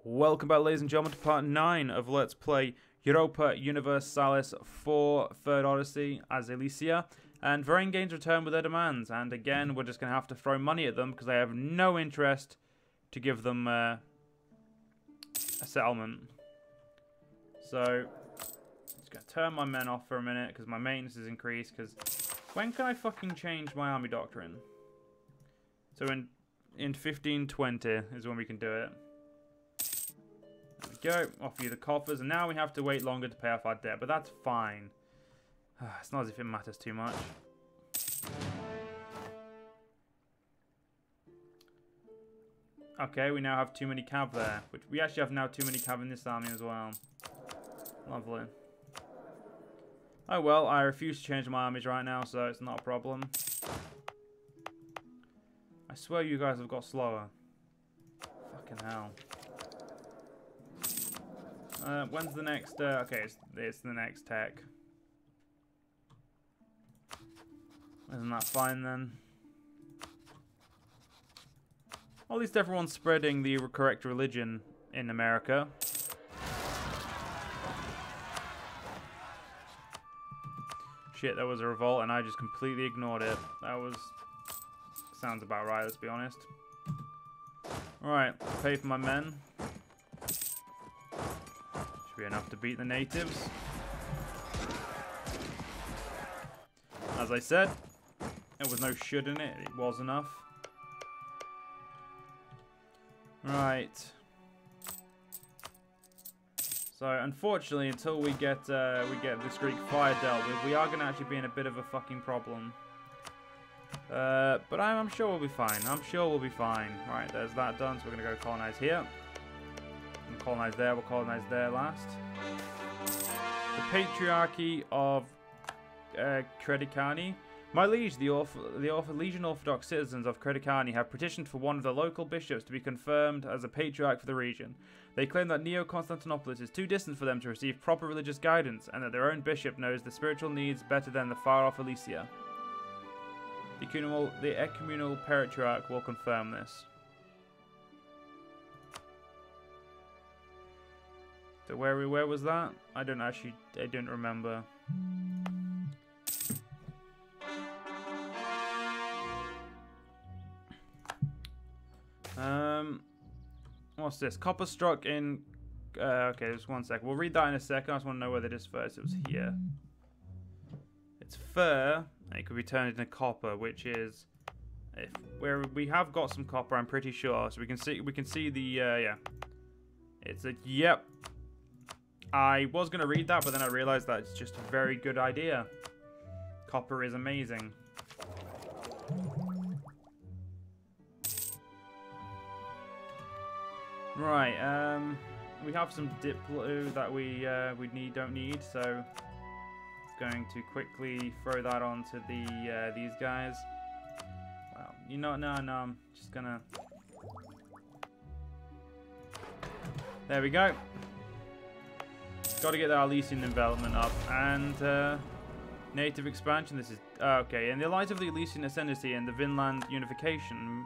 Welcome back, ladies and gentlemen, to part 9 of Let's Play Europa Universalis for 3rd Odyssey as Elysia. And Varangians return with their demands, and again, we're just going to have to throw money at them because I have no interest to give them a settlement. So, just going to turn my men off for a minute because my maintenance is increased, because when can I fucking change my army doctrine? So in 1520 is when we can do it. There we go, offer you the coffers, and now we have to wait longer to pay off our debt, but that's fine. It's not as if it matters too much. Okay, we now have too many cav there, which we actually have now too many cav in this army as well. Lovely. Oh well, I refuse to change my armies right now, so it's not a problem. I swear you guys have got slower. Fucking hell. When's the next, okay, it's the next tech. Isn't that fine then? At least everyone's spreading the correct religion in America. Shit, there was a revolt and I just completely ignored it. That was... sounds about right, let's be honest. Alright, pay for my men. Should be enough to beat the natives. As I said, there was no should in it. It was enough. Right. So, unfortunately, until we get this Greek fire dealt with, we are going to actually be in a bit of a fucking problem. But I'm sure we'll be fine. I'm sure we'll be fine. Right, there's that done. So we're going to go colonize here. And colonize there. We'll colonize there last. The Patriarchy of Credicani. My liege, the Legion Orthodox citizens of Credicani have petitioned for one of the local bishops to be confirmed as a patriarch for the region. They claim that Neo-Constantinopolis is too distant for them to receive proper religious guidance, and that their own bishop knows the spiritual needs better than the far-off Elysia. The ecumenical patriarch will confirm this. So where was that? I didn't remember. What's this? Copper struck in... okay, just one sec. We'll read that in a second. I just want to know whether it is first. It was here. It's fur, and it could be turned into copper, which is... where we have got some copper, I'm pretty sure. So we can see the... yeah. It's a... Yep. I was going to read that, but then I realized that it's just a very good idea. Copper is amazing. Right, we have some Diplo that we don't need, so it's going to quickly throw that onto these guys. Well, you know, no, I'm just gonna... There we go. Got to get that Elysian development up, and native expansion. This is okay. In the light of the Elysian ascendancy and the Vinland unification,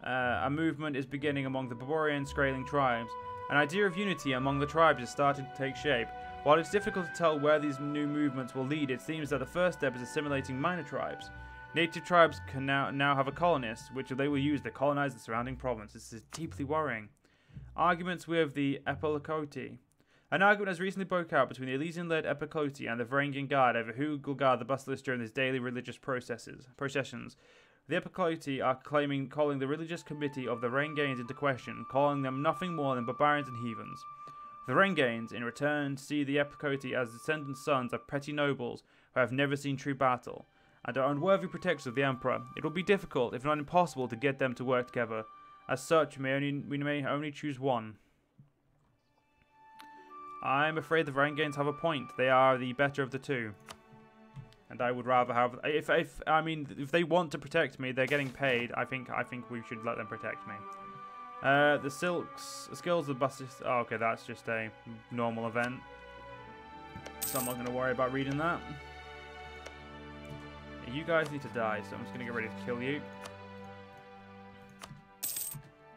a movement is beginning among the Barbarian Skraeling tribes. An idea of unity among the tribes is starting to take shape. While it's difficult to tell where these new movements will lead, it seems that the first step is assimilating minor tribes. Native tribes can now have a colonist, which they will use to colonize the surrounding province. This is deeply worrying. Arguments with the Epilokoti. An argument has recently broke out between the Elysian-led Epilokoti and the Varangian Guard over who will guard the basilisk during these daily religious processions. The Epilokoti are calling the religious committee of the Varangians into question, calling them nothing more than barbarians and heathens. The Varangians, in return, see the Epilokoti as descendant sons of petty nobles who have never seen true battle, and are unworthy protectors of the Emperor. It will be difficult, if not impossible, to get them to work together. As such, we may only choose one. I'm afraid the Varangians have a point. They are the better of the two. And I would rather have... If they want to protect me, they're getting paid. I think we should let them protect me. The skills of basilisk... Oh, okay, that's just a normal event. So I'm not going to worry about reading that. You guys need to die, so I'm just going to get ready to kill you.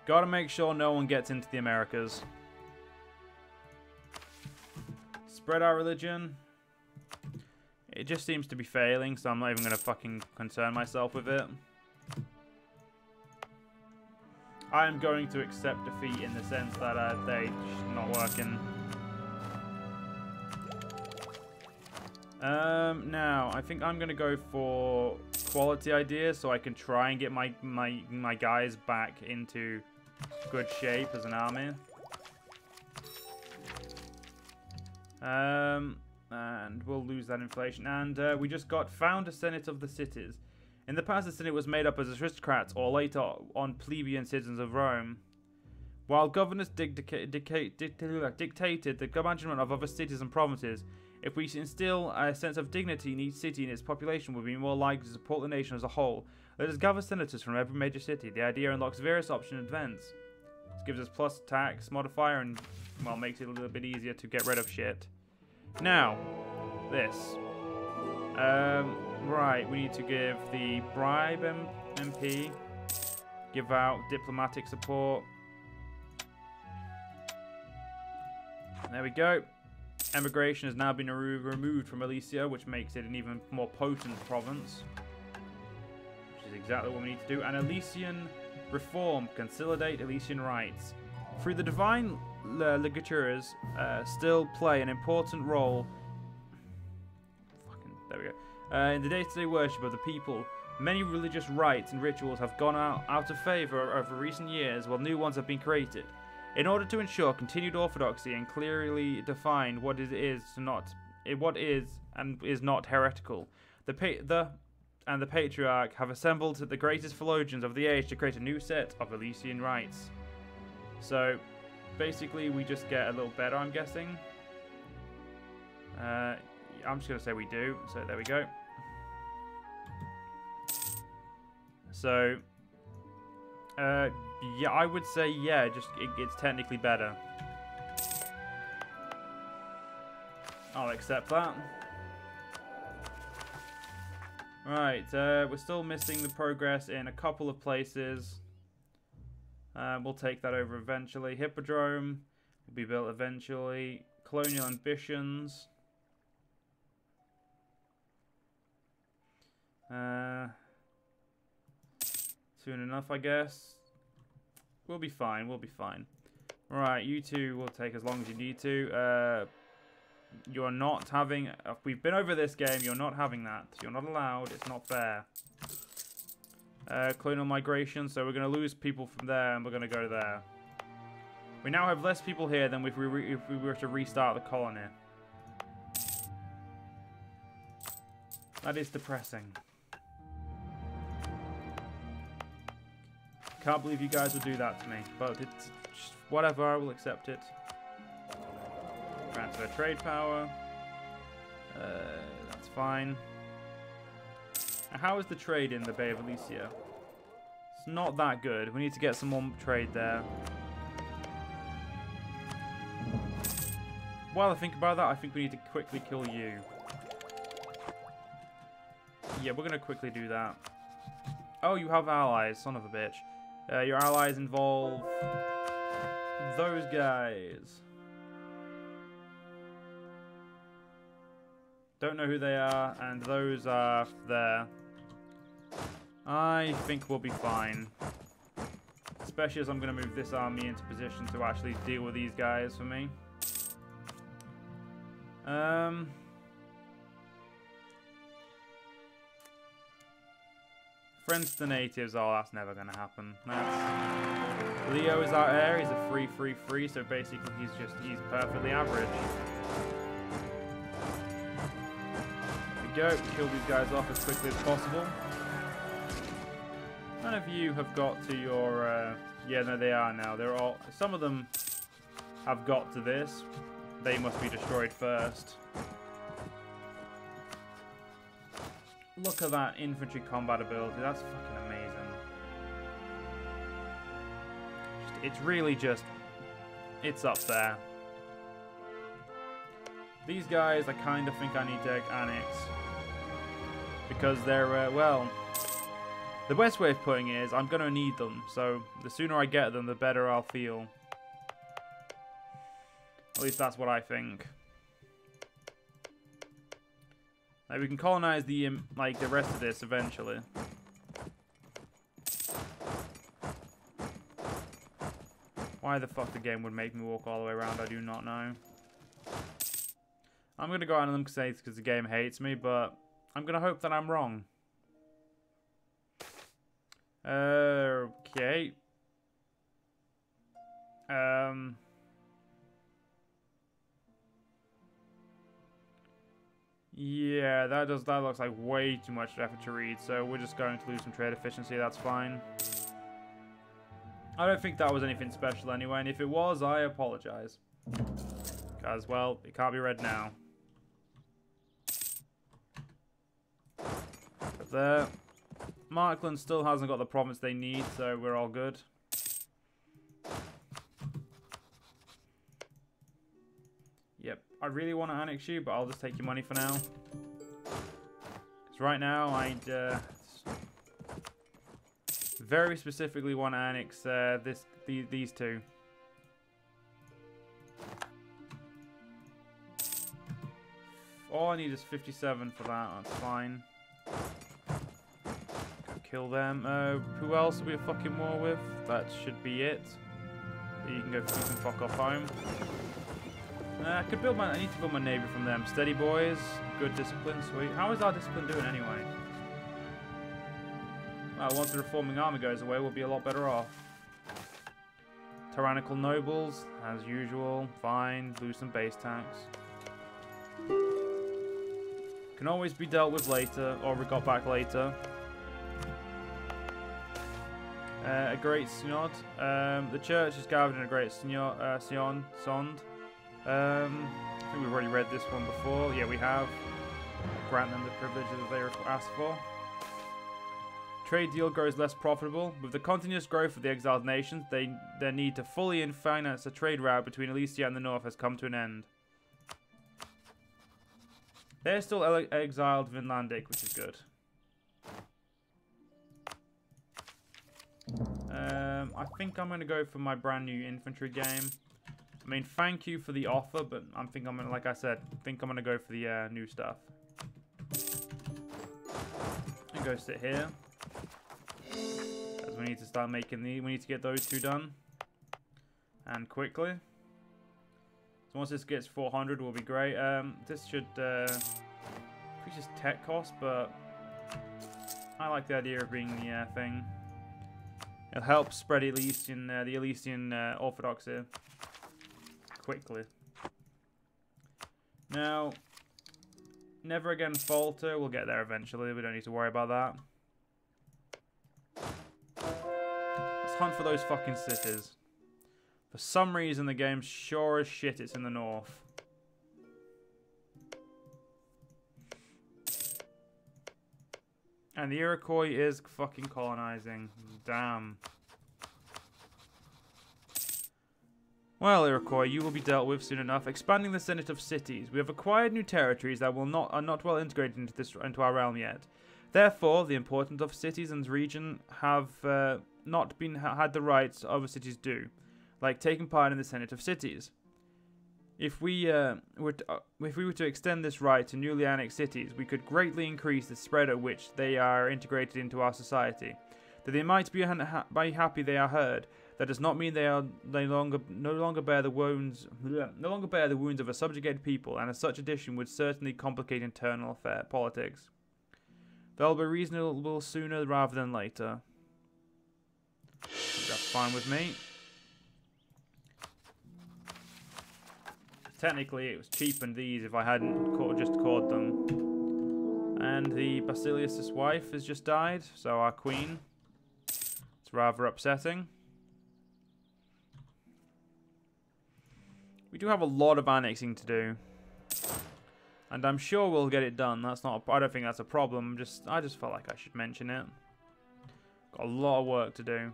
Gotta make sure no one gets into the Americas. Spread our religion. It just seems to be failing, so I'm not even gonna fucking concern myself with it. I am going to accept defeat in the sense that they're not working. Now, I think I'm going to go for quality ideas so I can try and get my guys back into good shape as an army. And we'll lose that inflation. And we just got found a Senate of the cities. In the past, the Senate was made up as aristocrats or later on plebeian citizens of Rome. While governors dictated the management of other cities and provinces, if we instill a sense of dignity in each city and its population will be more likely to support the nation as a whole. Let us gather senators from every major city. The idea unlocks various option events. This gives us plus tax modifier and, well, makes it a little bit easier to get rid of shit. Now, this. Right, we need to give the bribe MP, give out diplomatic support. There we go. Emigration has now been removed from Elysia, which makes it an even more potent province. Which is exactly what we need to do. And Elysian reform, consolidate Elysian rights. Through the divine legislatures still play an important role. There we go. In the day-to-day worship of the people, many religious rites and rituals have gone out of favor over recent years, while new ones have been created. In order to ensure continued orthodoxy and clearly define what is and is not heretical, the Patriarch have assembled the greatest theologians of the age to create a new set of Elysian rites. So, basically, we just get a little better, I'm guessing. I'm just going to say we do. So there we go. So, yeah, I would say, yeah, just it's technically better. I'll accept that. Right, we're still missing the progress in a couple of places. We'll take that over eventually. Hippodrome will be built eventually. Colonial ambitions. Soon enough, I guess. We'll be fine. We'll be fine. Right, you two will take as long as you need to. You're not having... we've been over this game. You're not having that. You're not allowed. It's not fair. Colonial migration. So we're going to lose people from there, and we're going to go there. We now have less people here than if we were to restart the colony. That is depressing. Can't believe you guys would do that to me, but it's just whatever, I will accept it. Transfer trade power. That's fine. Now, how is the trade in the Bay of Elysia? It's not that good. We need to get some more trade there. While I think about that, I think we need to quickly kill you. Yeah, we're going to quickly do that. Oh, you have allies, son of a bitch. Your allies involve those guys. Don't know who they are, and those are there. I think we'll be fine. Especially as I'm going to move this army into position to actually deal with these guys for me. Friends to the natives, oh, that's never going to happen. Leo is our heir, he's a free, so basically he's perfectly average. There we go, kill these guys off as quickly as possible. None of you have got to your, yeah, no, they are now. They're all, some of them have got to this. They must be destroyed first. Look at that infantry combat ability. That's fucking amazing. It's really just... it's up there. These guys, I kind of think I need to annex. Because they're, well... The best way of putting it is I'm going to need them. So the sooner I get them, the better I'll feel. At least that's what I think. Like, we can colonize the the rest of this eventually. Why the fuck the game would make me walk all the way around, I do not know. I'm going to go out on them because the game hates me, but I'm going to hope that I'm wrong. Okay. Yeah, that looks like way too much effort to read, so we're just going to lose some trade efficiency, that's fine. I don't think that was anything special anyway, and if it was, I apologize. Because, well, it can't be read now. But there. Markland still hasn't got the province they need, so we're all good. Yep, I really want to annex you, but I'll just take your money for now. Because right now, I'd very specifically want to annex these two. All I need is 57 for that, that's fine. Kill them. Who else are we fucking war with? That should be it. You can fuck off home. I need to build my navy from them. Steady boys, good discipline, sweet. How is our discipline doing anyway? Well, once the reforming army goes away, we'll be a lot better off. Tyrannical nobles, as usual, fine. Lose some base tax. Can always be dealt with later, or we got back later. A great synod. The church is gathered in a great synod. I think we've already read this one before. Yeah, we have. Grant them the privileges that they asked for. Trade deal grows less profitable. With the continuous growth of the exiled nations, their need to fully finance a trade route between Elysia and the north has come to an end. They're still exiled Vinlandic, which is good. I think I'm going to go for my brand new infantry game. I mean, thank you for the offer, but I think I'm going to, like I said, I'm going to go for the new stuff. And go sit here. Because we need to start making we need to get those two done. And quickly. So once this gets 400, will be great. This should increase tech cost, but I like the idea of being the thing. It'll help spread the Elysian Orthodox here quickly. Now, never again falter. We'll get there eventually. We don't need to worry about that. Let's hunt for those fucking cities. For some reason, the game sure as shit it's in the north. And the Iroquois is fucking colonizing. Damn. Well, Iroquois, you will be dealt with soon enough. Expanding the Senate of Cities. We have acquired new territories that are not well integrated into our realm yet. Therefore, the importance of cities and region have not had the rights other cities do, like taking part in the Senate of Cities. If we were to extend this right to newly annexed cities, we could greatly increase the spread at which they are integrated into our society. That they might be happy they are heard. That does not mean they are no longer bear the wounds of a subjugated people, and as such addition would certainly complicate internal politics. They'll be reasonable sooner rather than later. That's fine with me. Technically, it was cheapened these if I hadn't just caught them. And the Basilius' wife has just died, so our queen. It's rather upsetting. We do have a lot of annexing to do. And I'm sure we'll get it done. That's not. I don't think that's a problem. I just felt like I should mention it. Got a lot of work to do.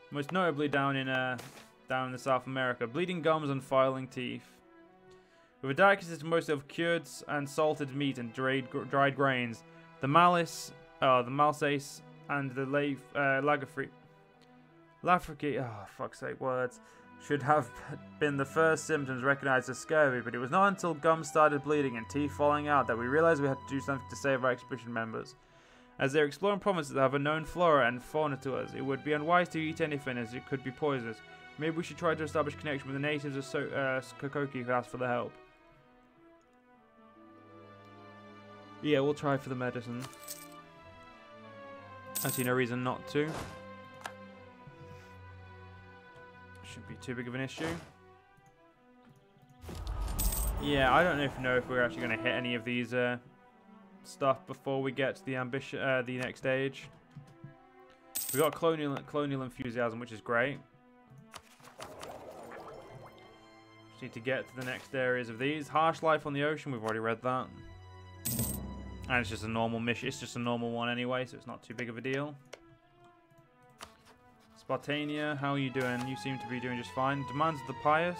Most notably down in the South America, bleeding gums and filing teeth. With a diet consisting mostly of cured and salted meat and dried grains, the malsace, and the lafriki, oh fuck's sake, words, should have been the first symptoms recognized as scurvy, but it was not until gums started bleeding and teeth falling out that we realized we had to do something to save our expedition members. As they're exploring provinces that have a known flora and fauna to us, it would be unwise to eat anything as it could be poisonous. Maybe we should try to establish a connection with the natives of Kokoki who asked for the help. Yeah, we'll try for the medicine. I see no reason not to. Shouldn't be too big of an issue. Yeah, I don't know if we're actually going to hit any of these stuff before we get to the next stage. We got colonial enthusiasm, which is great. Just need to get to the next areas of these. Harsh life on the ocean, we've already read that. And it's just a normal mission. It's just a normal one anyway, so it's not too big of a deal. Spartania, how are you doing? You seem to be doing just fine. Demands of the pious.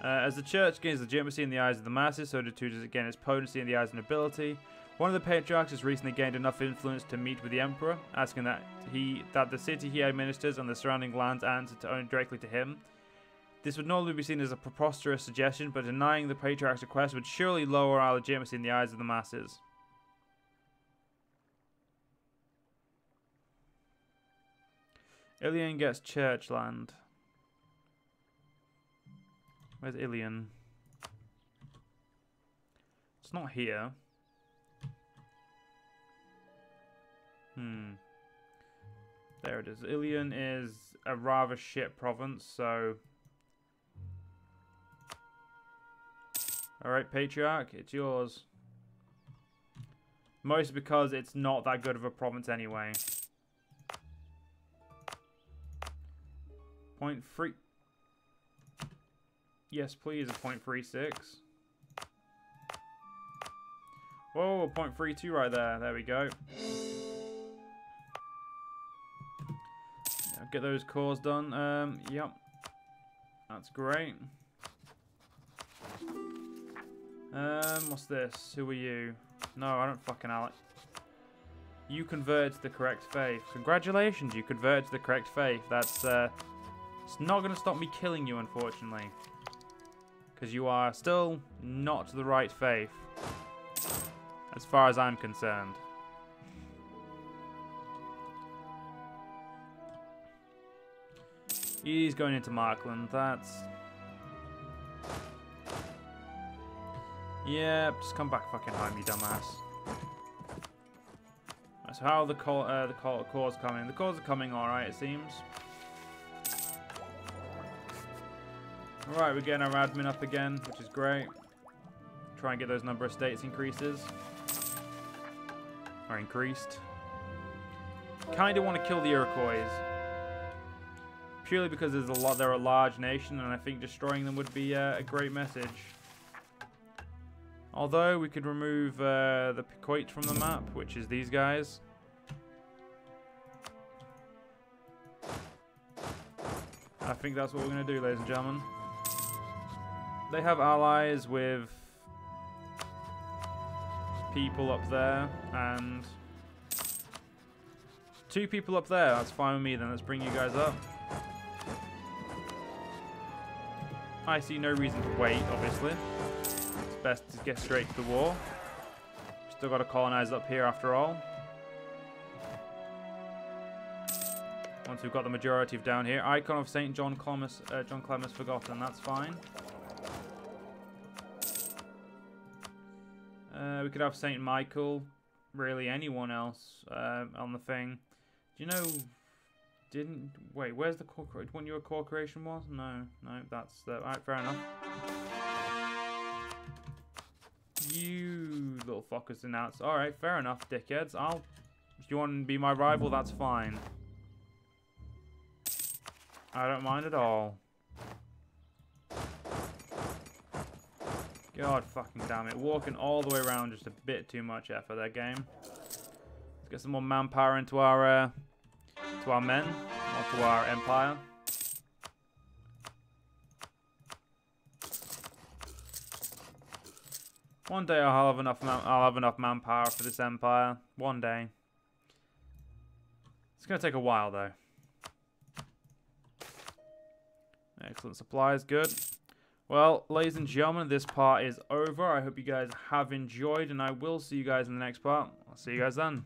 As the church gains legitimacy in the eyes of the masses, so too does it gain its potency in the eyes of nobility. One of the patriarchs has recently gained enough influence to meet with the emperor, asking that the city he administers and the surrounding lands answer to own directly to him. This would normally be seen as a preposterous suggestion, but denying the patriarch's request would surely lower our legitimacy in the eyes of the masses. Ilion gets church land. Where's Ilion? It's not here. There it is. Ilion is a rather shit province, so... Alright, Patriarch, it's yours. Mostly because it's not that good of a province anyway. 0.3... Yes, please, a 0.36. Whoa, 0.32 right there. There we go. Get those cores done. Yep. That's great. What's this? Who are you? No, I don't fucking know. You converted to the correct faith. Congratulations, you converted to the correct faith. That's, it's not going to stop me killing you, unfortunately. Because you are still not the right faith. As far as I'm concerned. He's going into Markland. That's... Yeah, just come back fucking home, you dumbass. Right, so how are the cores coming? The cores are coming alright, it seems. Alright, we're getting our admin up again, which is great. Try and get those number of states increases. Or increased. Kinda want to kill the Iroquois. Purely because they're a large nation, and I think destroying them would be a great message. Although we could remove the Pequot from the map, which is these guys. I think that's what we're going to do, ladies and gentlemen. They have allies with people up there, and 2 people up there. That's fine with me then. Let's bring you guys up. I see no reason to wait, obviously. It's best to get straight to the war. Still got to colonize up here after all. Once we've got the majority of down here. Icon of St. John Clemens Forgotten. That's fine. We could have St. Michael. Really, anyone else on the thing. Do you know... Wait, where's the core... When your core creation was? No, that's... Alright, fair enough. You little fuckers denounced. Alright, fair enough, dickheads. If you want to be my rival, that's fine. I don't mind at all. God fucking damn it. Walking all the way around, just a bit too much effort, that game. Let's get some more manpower into our men, or to our empire. One day I'll have enough manpower for this empire. One day. It's going to take a while, though. Excellent supplies, good. Well, ladies and gentlemen, this part is over. I hope you guys have enjoyed, and I will see you guys in the next part. I'll see you guys then.